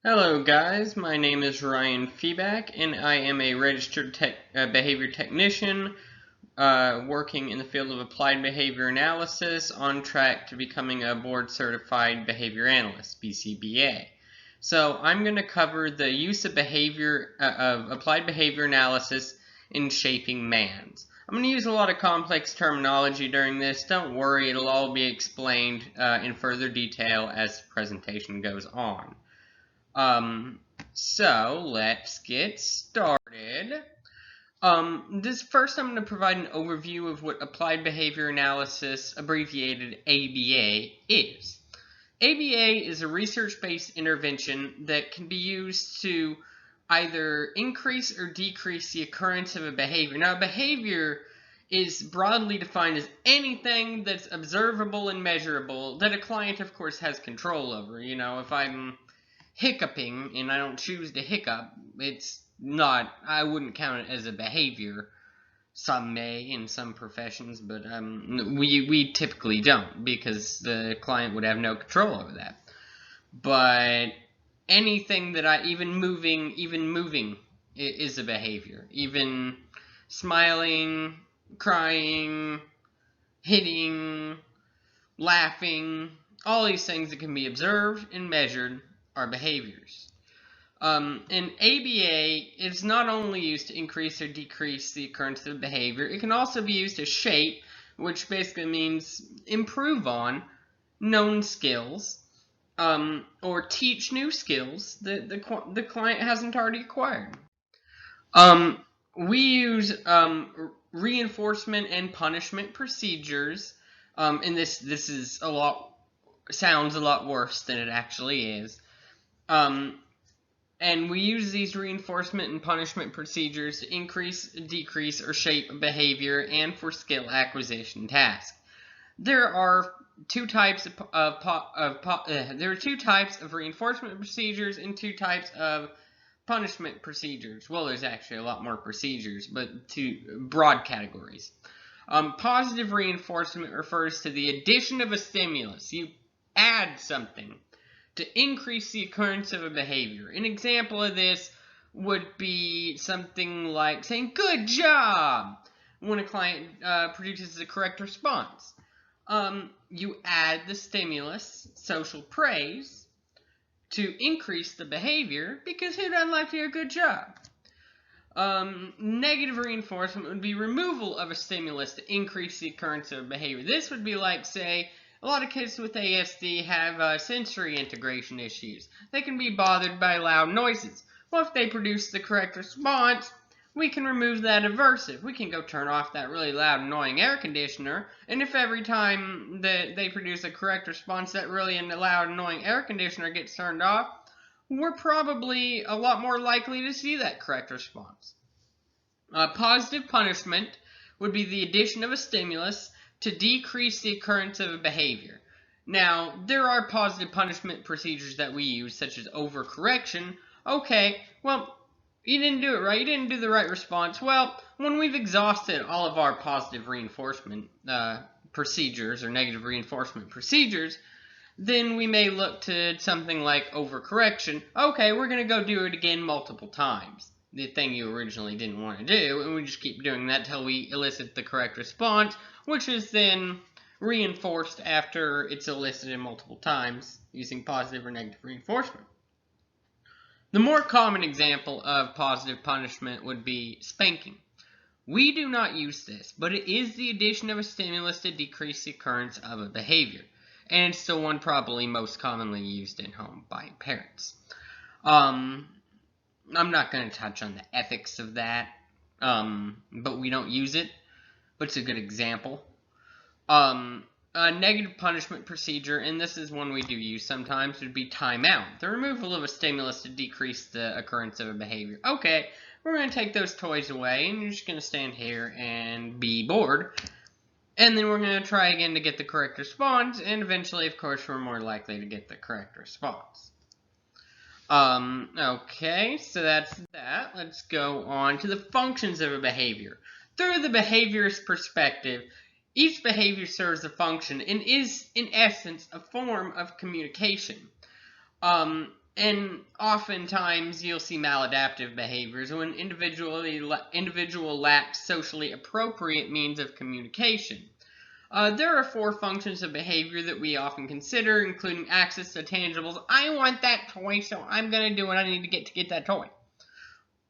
Hello guys, my name is Ryan Feeback and I am a registered behavior technician working in the field of applied behavior analysis, on track to becoming a board certified behavior analyst, BCBA. So I'm going to cover the use of applied behavior analysis in shaping mands. I'm going to use a lot of complex terminology during this. Don't worry, it'll all be explained in further detail as the presentation goes on. So let's get started. This first I'm going to provide an overview of what Applied Behavior Analysis, abbreviated ABA, is. ABA is a research-based intervention that can be used to either increase or decrease the occurrence of a behavior. Now, a behavior is broadly defined as anything that's observable and measurable that a client, of course, has control over. You know, if I'm hiccuping and I don't choose to hiccup, I wouldn't count it as a behavior. Some may in some professions, but we typically don't, because the client would have no control over that. But anything that even moving is a behavior. Even smiling, crying, hitting, laughing, all these things that can be observed and measured are behaviors. And ABA is not only used to increase or decrease the occurrence of behavior, it can also be used to shape, which basically means improve on known skills, or teach new skills that the client hasn't already acquired. We use reinforcement and punishment procedures, and this is sounds a lot worse than it actually is. And we use these reinforcement and punishment procedures to increase, decrease, or shape behavior and for skill acquisition tasks. There are two types of reinforcement procedures and two types of punishment procedures. Well, there's actually a lot more procedures, but two broad categories. Positive reinforcement refers to the addition of a stimulus. You add something to increase the occurrence of a behavior. An example of this would be something like saying, "Good job," when a client produces a correct response. You add the stimulus, social praise, to increase the behavior, because who doesn't like to hear "good job"? Negative reinforcement would be removal of a stimulus to increase the occurrence of a behavior. This would be like, say, a lot of kids with ASD have sensory integration issues. They can be bothered by loud noises. Well, if they produce the correct response, we can remove that aversive. We can go turn off that really loud, annoying air conditioner, and if every time that they produce a correct response, that really loud, annoying air conditioner gets turned off, we're probably a lot more likely to see that correct response. Positive punishment would be the addition of a stimulus to decrease the occurrence of a behavior. Now, there are positive punishment procedures that we use, such as overcorrection. Okay, well, you didn't do it right. You didn't do the right response. Well, when we've exhausted all of our positive reinforcement procedures or negative reinforcement procedures, then we may look to something like overcorrection. Okay, we're going to go do it again multiple times. The thing you originally didn't want to do, and we just keep doing that till we elicit the correct response, which is then reinforced after it's elicited multiple times using positive or negative reinforcement. The more common example of positive punishment would be spanking. We do not use this, but it is the addition of a stimulus to decrease the occurrence of a behavior, and it's the one probably most commonly used in home by parents. I'm not going to touch on the ethics of that, but we don't use it, but it's a good example. A negative punishment procedure, and this is one we do use sometimes, would be timeout. The removal of a stimulus to decrease the occurrence of a behavior. Okay, we're going to take those toys away, and you're just going to stand here and be bored. And then we're going to try again to get the correct response, and eventually, of course, we're more likely to get the correct response. Okay, so that's that. Let's go on to the functions of a behavior. Through the behaviorist perspective, each behavior serves a function and is, in essence, a form of communication. And oftentimes you'll see maladaptive behaviors when individual lacks socially appropriate means of communication. There are 4 functions of behavior that we often consider, including access to tangibles. I want that toy, so I'm going to do what I need to get that toy.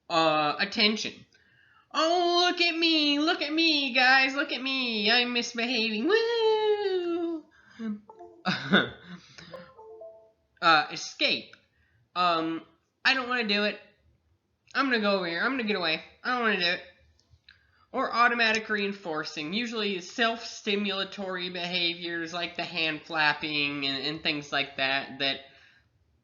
Attention. Oh, look at me, guys, look at me. I'm misbehaving. Woo! Escape. I don't want to do it. I'm going to go over here. I'm going to get away. I don't want to do it. Or automatic reinforcing, usually self-stimulatory behaviors like the hand flapping and things like that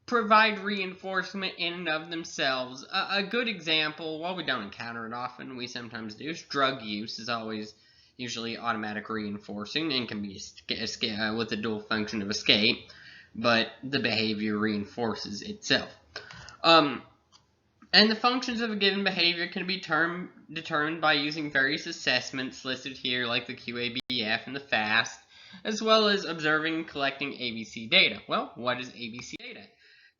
provide reinforcement in and of themselves. A good example, while we don't encounter it often, we sometimes do, is drug use is always usually automatic reinforcing and can be with a dual function of escape, but the behavior reinforces itself. And the functions of a given behavior can be determined by using various assessments listed here, like the QABF and the FAST, as well as observing and collecting ABC data. Well, what is ABC data?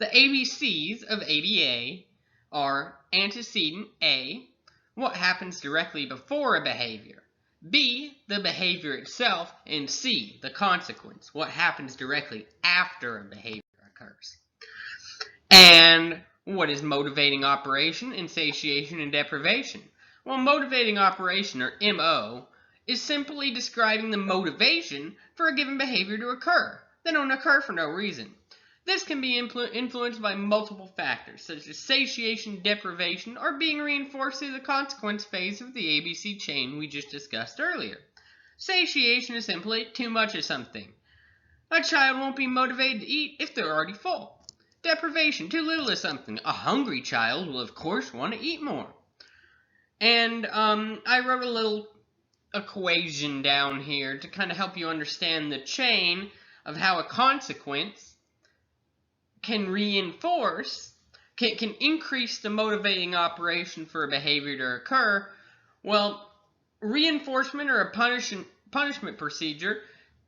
The ABCs of ABA are antecedent, A, what happens directly before a behavior, B, the behavior itself, and C, the consequence, what happens directly after a behavior occurs. And what is motivating operation, insatiation, and deprivation? Well, motivating operation, or MO, is simply describing the motivation for a given behavior to occur. They don't occur for no reason. This can be influenced by multiple factors, such as satiation, deprivation, or being reinforced through the consequence phase of the ABC chain we just discussed earlier. Satiation is simply too much of something. A child won't be motivated to eat if they're already full. Deprivation, too little of something. A hungry child will, of course, want to eat more. And I wrote a little equation down here to kind of help you understand the chain of how a consequence can reinforce, can increase the motivating operation for a behavior to occur. Well, reinforcement or a punishment procedure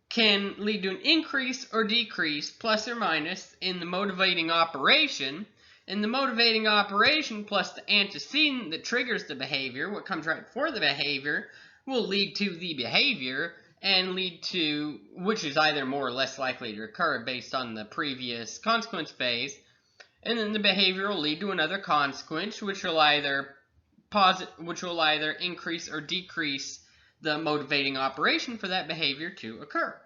can lead to an increase or decrease, plus or minus, in the motivating operation. And the motivating operation plus the antecedent that triggers the behavior, what comes right before the behavior, will lead to the behavior and lead to, which is either more or less likely to occur based on the previous consequence phase. And then the behavior will lead to another consequence, which will either increase or decrease the motivating operation for that behavior to occur.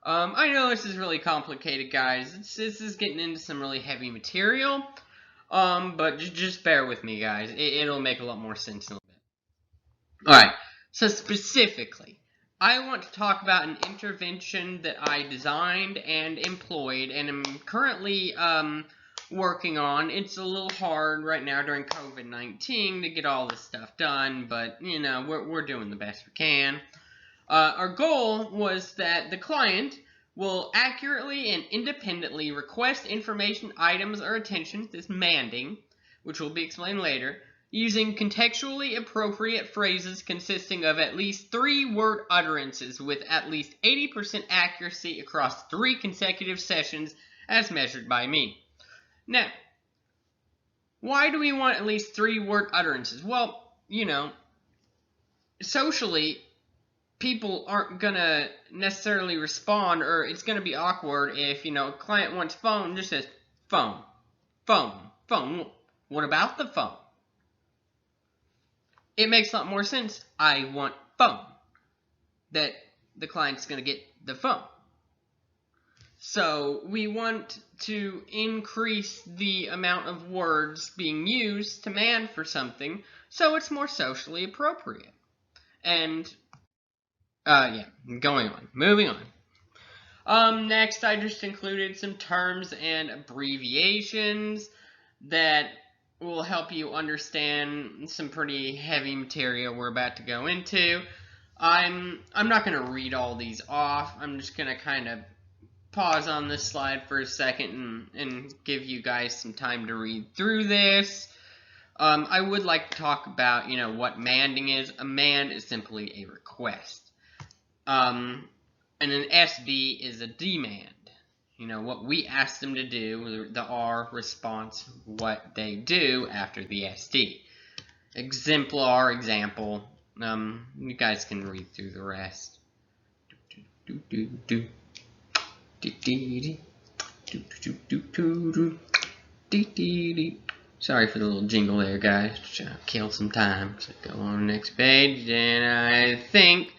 I know this is really complicated, guys. This is getting into some really heavy material, but just bear with me, guys. It'll make a lot more sense in a little bit. Alright, so specifically, I want to talk about an intervention that I designed and employed and am currently working on. It's a little hard right now during COVID-19 to get all this stuff done, but, you know, we're doing the best we can. Our goal was that the client will accurately and independently request information, items, or attention, this manding, which will be explained later, using contextually appropriate phrases consisting of at least 3-word utterances with at least 80% accuracy across 3 consecutive sessions as measured by me. Now, why do we want at least 3-word utterances? Well, you know, socially, people aren't gonna necessarily respond, or it's gonna be awkward if, you know, a client wants phone, just says phone, phone, phone. What about the phone? It makes a lot more sense. I want phone. That the client's gonna get the phone. So we want to increase the amount of words being used to man for something so it's more socially appropriate. And yeah, moving on. Next, I just included some terms and abbreviations that will help you understand some pretty heavy material we're about to go into. I'm not going to read all these off. I'm just going to kind of pause on this slide for a second and give you guys some time to read through this. I would like to talk about, you know, what manding is. A mand is simply a request. And an SB is a demand. what we ask them to do, the R response, what they do after the SD. Exemplar, example. You guys can read through the rest. Sorry for the little jingle there, guys. Just trying to kill some time. So go on the next page, and I think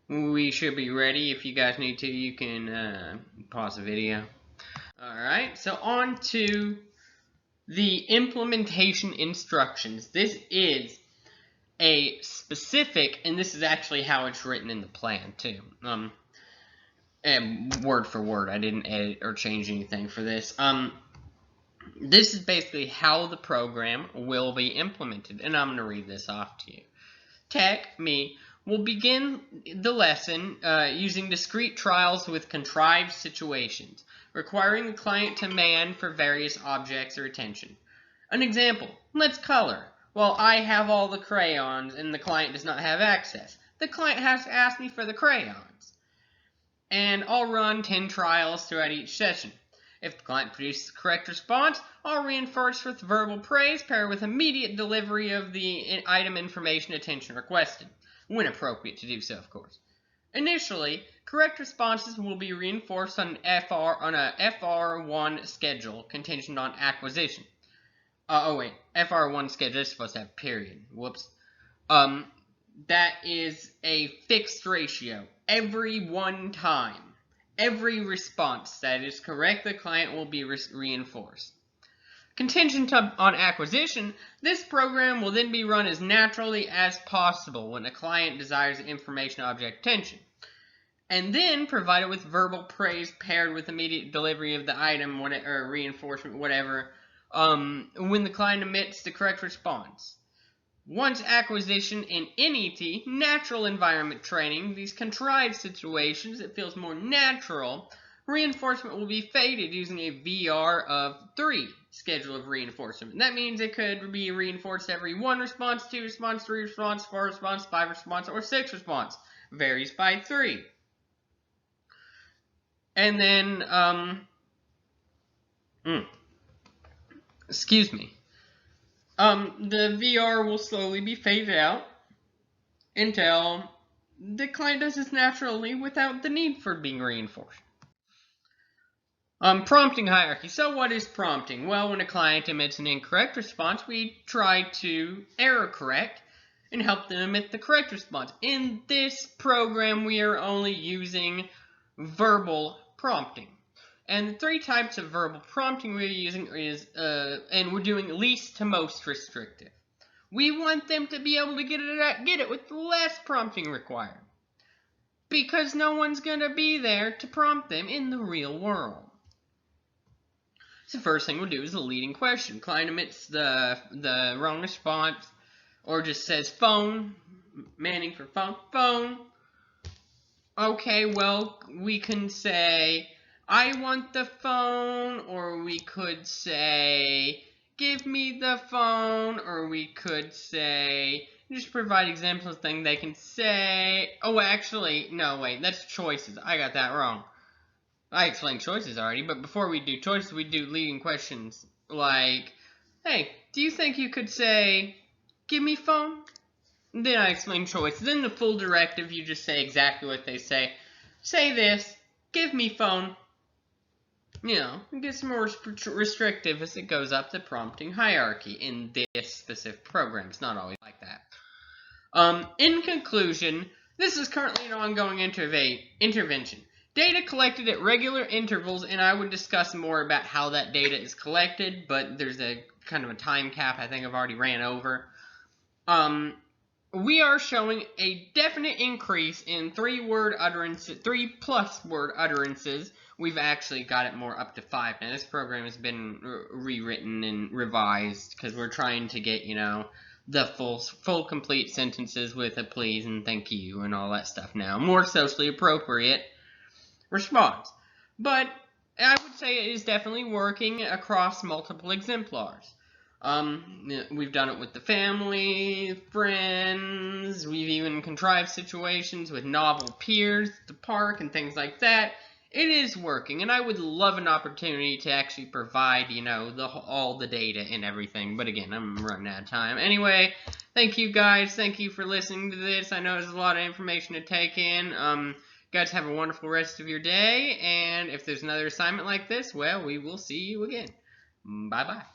we should be ready. If you guys need to, you can pause the video. Alright, so on to the implementation instructions. This is a specific, and this is actually how it's written in the plan too. And word for word, I didn't edit or change anything for this. This is basically how the program will be implemented, and I'm going to read this off to you. Me will begin the lesson using discrete trials with contrived situations, requiring the client to man for various objects or attention. An example, let's color. Well, I have all the crayons and the client does not have access. The client has to ask me for the crayons. And I'll run 10 trials throughout each session. If the client produces the correct response, I'll reinforce with verbal praise paired with immediate delivery of the item information attention requested, when appropriate to do so, of course. Initially, correct responses will be reinforced on a FR1 schedule contingent on acquisition. FR1 schedule is supposed to have period. Whoops. That is a fixed ratio. Every one time, every response that is correct, the client will be reinforced. Contingent on acquisition, this program will then be run as naturally as possible when a client desires information object attention, and then provided with verbal praise paired with immediate delivery of the item or reinforcement, whatever, when the client emits the correct response. Once acquisition in NET, natural environment training, these contrived situations, it feels more natural, reinforcement will be faded using a VR of 3 schedule of reinforcement. That means it could be reinforced every 1 response, 2 response, 3 response, 4 response, 5 response, or 6 response. Varies by 3. And then, excuse me. The VR will slowly be faded out until the client does this naturally without the need for being reinforced. Prompting hierarchy. So what is prompting? Well, when a client emits an incorrect response, we try to error correct and help them emit the correct response. In this program, we are only using verbal prompting. And the 3 types of verbal prompting we're using is, and we're doing least to most restrictive. We want them to be able to get it with less prompting required. Because no one's going to be there to prompt them in the real world. So the first thing we'll do is the leading question. Client emits the wrong response, or just says phone, manning for phone. Okay, well, we can say, I want the phone, or we could say, give me the phone, or we could say, just provide examples of things they can say. Oh, actually, no, wait, that's choices. I got that wrong. I explained choices already, but before we do choices, we do leading questions like, hey, do you think you could say, give me phone? And then I explain choices. Then the full directive, you just say exactly what they say. Say this, give me phone. It gets more restrictive as it goes up the prompting hierarchy in this specific program. It's not always like that. In conclusion, this is currently an ongoing intervention. Data collected at regular intervals, and I would discuss more about how that data is collected, but there's a kind of a time cap I think I've already ran over. We are showing a definite increase in 3+ word utterances. We've actually got it more up to 5 now. This program has been rewritten and revised because we're trying to get, the full complete sentences with a please and thank you and all that stuff now. More socially appropriate response. But I would say it is definitely working across multiple exemplars. We've done it with the family, friends, we've even contrived situations with novel peers at the park and things like that. it is working, and I would love an opportunity to actually provide, all the data and everything. But again, I'm running out of time. Anyway, thank you guys. Thank you for listening to this. I know there's a lot of information to take in. Guys, have a wonderful rest of your day, and if there's another assignment like this, well, we will see you again. Bye-bye.